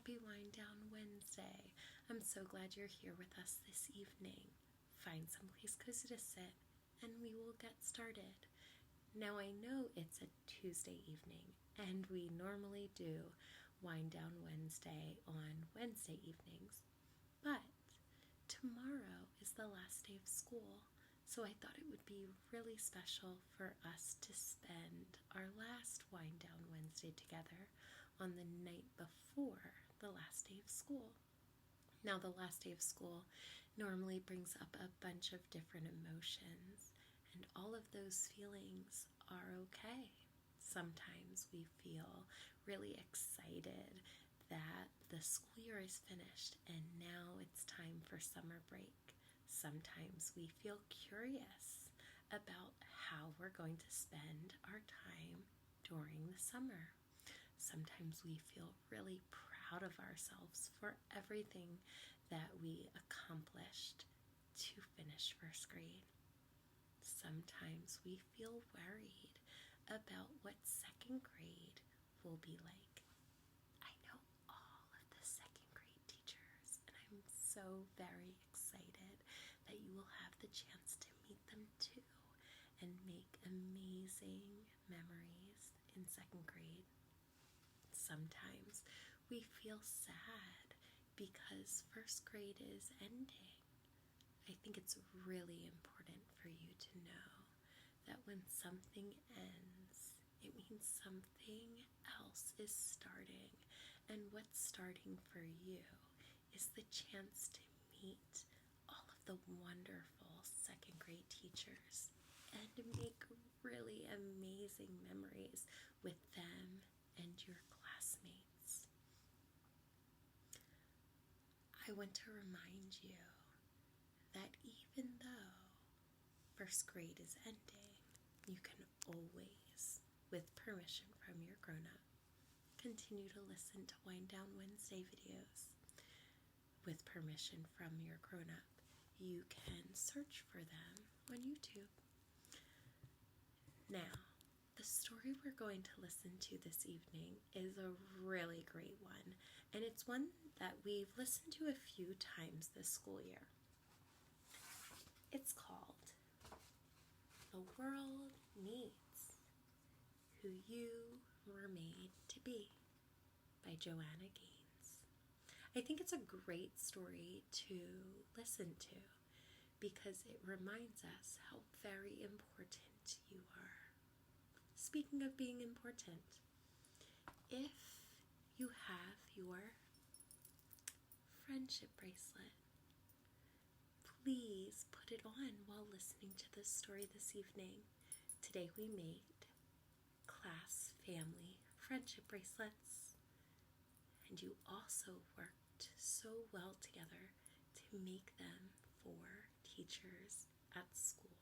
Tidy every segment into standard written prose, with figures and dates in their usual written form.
Happy Wind Down Wednesday. I'm so glad you're here with us this evening. Find someplace cozy to sit and we will get started. Now I know it's a Tuesday evening and we normally do Wind Down Wednesday on Wednesday evenings, but tomorrow is the last day of school, so I thought it would be really special for us to spend our last Wind Down Wednesday together on the night before the last day of school. Now, the last day of school normally brings up a bunch of different emotions, and all of those feelings are okay. Sometimes we feel really excited that the school year is finished and now it's time for summer break. Sometimes we feel curious about how we're going to spend our time during the summer. Sometimes we feel really proud of ourselves for everything that we accomplished to finish first grade. Sometimes we feel worried about what second grade will be like. I know all of the second grade teachers, and I'm so very excited that you will have the chance to meet them too and make amazing memories in second grade. Sometimes we feel sad because first grade is ending. I think it's really important for you to know that when something ends, it means something else is starting. And what's starting for you is the chance to meet all of the wonderful second grade teachers and to make really amazing memories with them and your classmates. I want to remind you that even though first grade is ending, you can always, with permission from your grown-up, continue to listen to Wind Down Wednesday videos. With permission from your grown-up, you can search for them on YouTube. Now, the story we're going to listen to this evening is a really great one, and it's one that we've listened to a few times this school year. It's called The World Needs Who You Were Made to Be by Joanna Gaines. I think it's a great story to listen to because it reminds us how very important you are. Speaking of being important, if you have your friendship bracelet, please put it on while listening to this story this evening. Today we made class, family, friendship bracelets, and you also worked so well together to make them for teachers at school.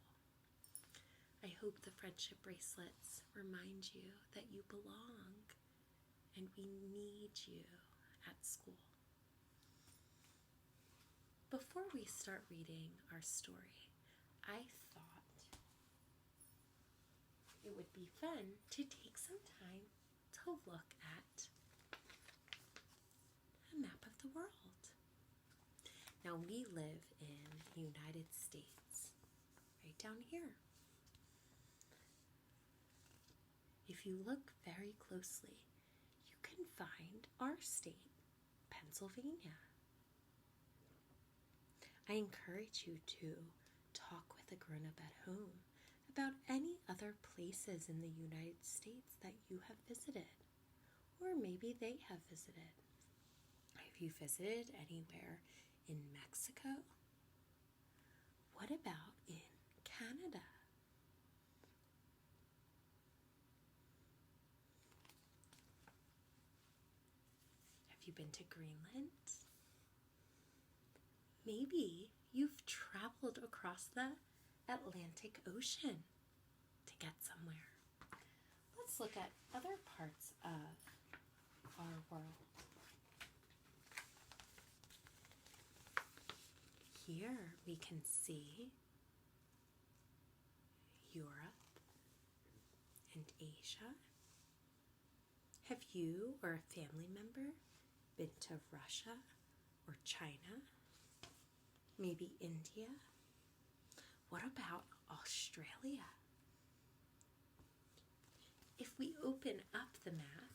I hope the friendship bracelets remind you that you belong and we need you at school. Before we start reading our story, I thought it would be fun to take some time to look at a map of the world. Now, we live in the United States, right down here. If you look very closely, you can find our state, Pennsylvania. I encourage you to talk with a grown-up at home about any other places in the United States that you have visited, or maybe they have visited. Have you visited anywhere in Mexico? What about in Canada? Have you been to Greenland? Maybe you've traveled across the Atlantic Ocean to get somewhere. Let's look at other parts of our world. Here we can see Europe and Asia. Have you or a family member been to Russia or China? Maybe India? What about Australia? If we open up the map,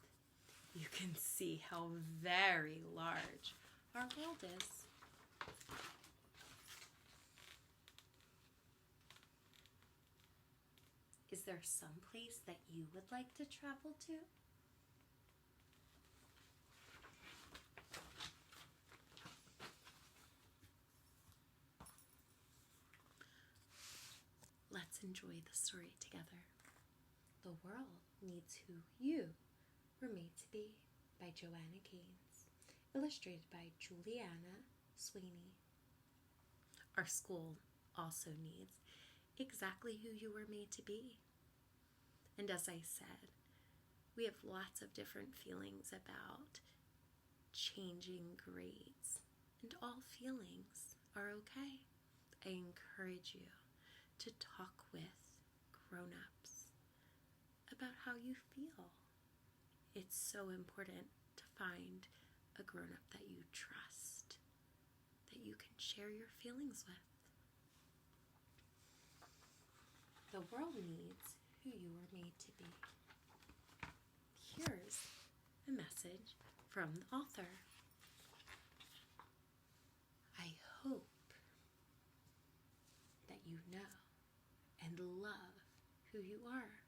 you can see how very large our world is. Is there some place that you would like to travel to? Let's enjoy the story together. The World Needs Who You Were Made to Be by Joanna Gaines, illustrated by Juliana Sweeney. Our school also needs exactly who you were made to be. And as I said, we have lots of different feelings about changing grades, and all feelings are okay. I encourage you to talk with grown-ups about how you feel. It's so important to find a grown-up that you trust, that you can share your feelings with. The world needs who you were made to be. Here's a message from the author. I hope that you know and love who you are,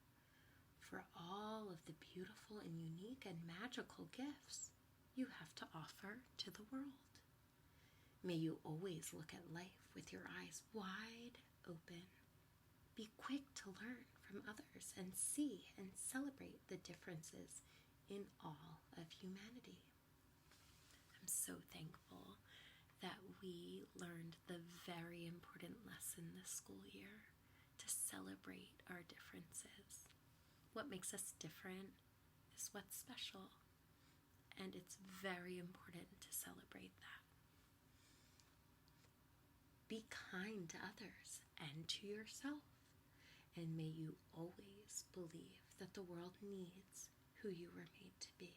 for all of the beautiful and unique and magical gifts you have to offer to the world. May you always look at life with your eyes wide open. Be quick to learn from others and see and celebrate the differences in all of humanity. I'm so thankful that we learned the very important lesson this school year, to celebrate our differences. What makes us different is what's special, and it's very important to celebrate that. Be kind to others and to yourself, and may you always believe that the world needs who you were made to be.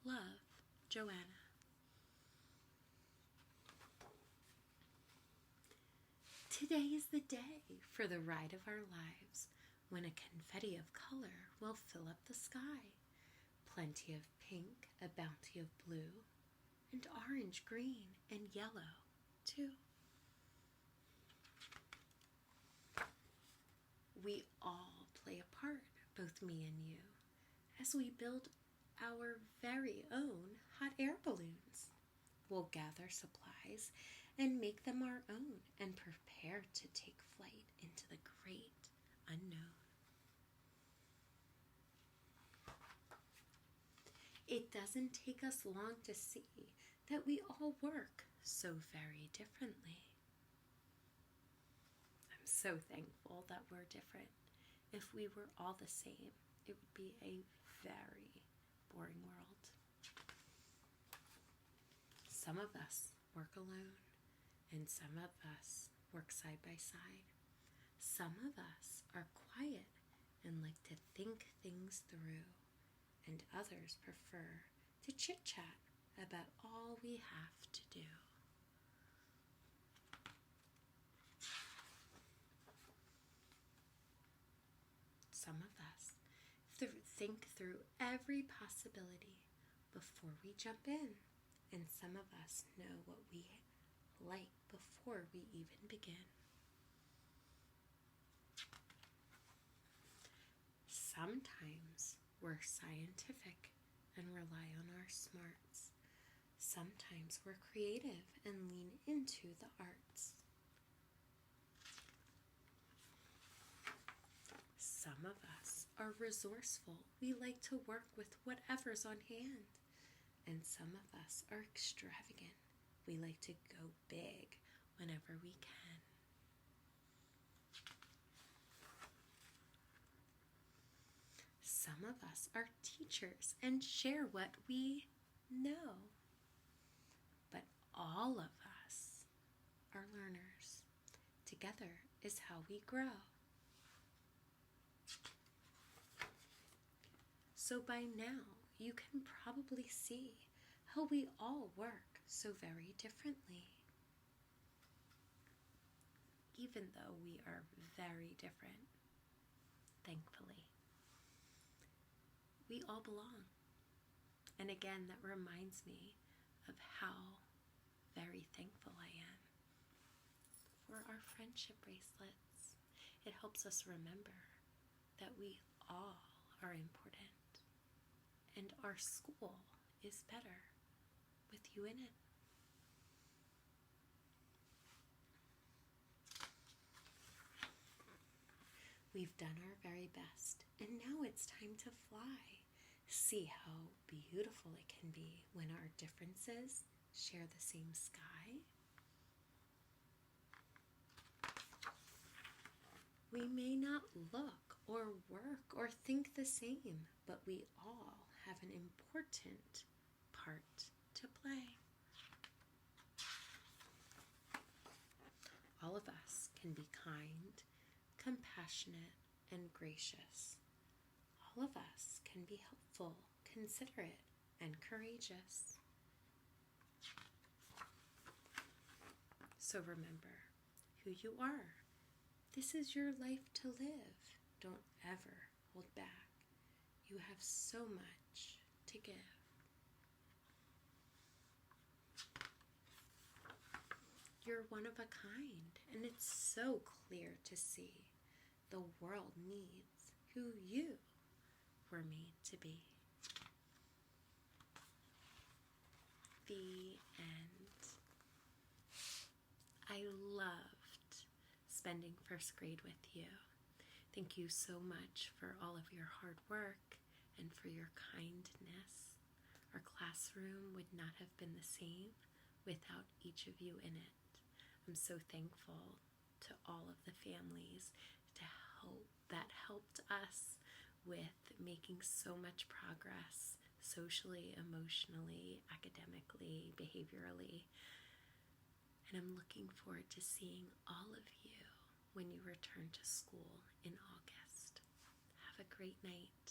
Love, Joanna. Today is the day for the ride of our lives, when a confetti of color will fill up the sky. Plenty of pink, a bounty of blue, and orange, green, and yellow, too. We all play a part, both me and you, as we build our very own hot air balloons. We'll gather supplies and make them our own and prepare to take flight into the great unknown. It doesn't take us long to see that we all work so very differently. I'm so thankful that we're different. If we were all the same, it would be a very boring world. Some of us work alone, and some of us work side by side. Some of us are quiet and like to think things through, and others prefer to chit-chat about all we have to do. Some of us think through every possibility before we jump in, and some of us know what we like before we even begin. Sometimes we're scientific and rely on our smarts. Sometimes we're creative and lean into the arts. Some of us are resourceful. We like to work with whatever's on hand. And some of us are extravagant. We like to go big whenever we can. Some of us are teachers and share what we know. But all of us are learners. Together is how we grow. So by now, you can probably see how we all work so very differently. Even though we are very different, thankfully, we all belong. And again, that reminds me of how very thankful I am for our friendship bracelets. It helps us remember that we all are important, and our school is better with you in it. We've done our very best, and now it's time to fly. See how beautiful it can be when our differences share the same sky? We may not look or work or think the same, but we all have an important part to play. All of us can be kind, compassionate, and gracious. All of us can be helpful, considerate, and courageous. So remember who you are. This is your life to live. Don't ever hold back. You have so much to give. You're one of a kind, and it's so clear to see. The world needs who you were made to be. The end. I loved spending first grade with you. Thank you so much for all of your hard work and for your kindness. Our classroom would not have been the same without each of you in it. I'm so thankful to all of the families that helped us with making so much progress socially, emotionally, academically, behaviorally. And I'm looking forward to seeing all of you when you return to school in August. Have a great night.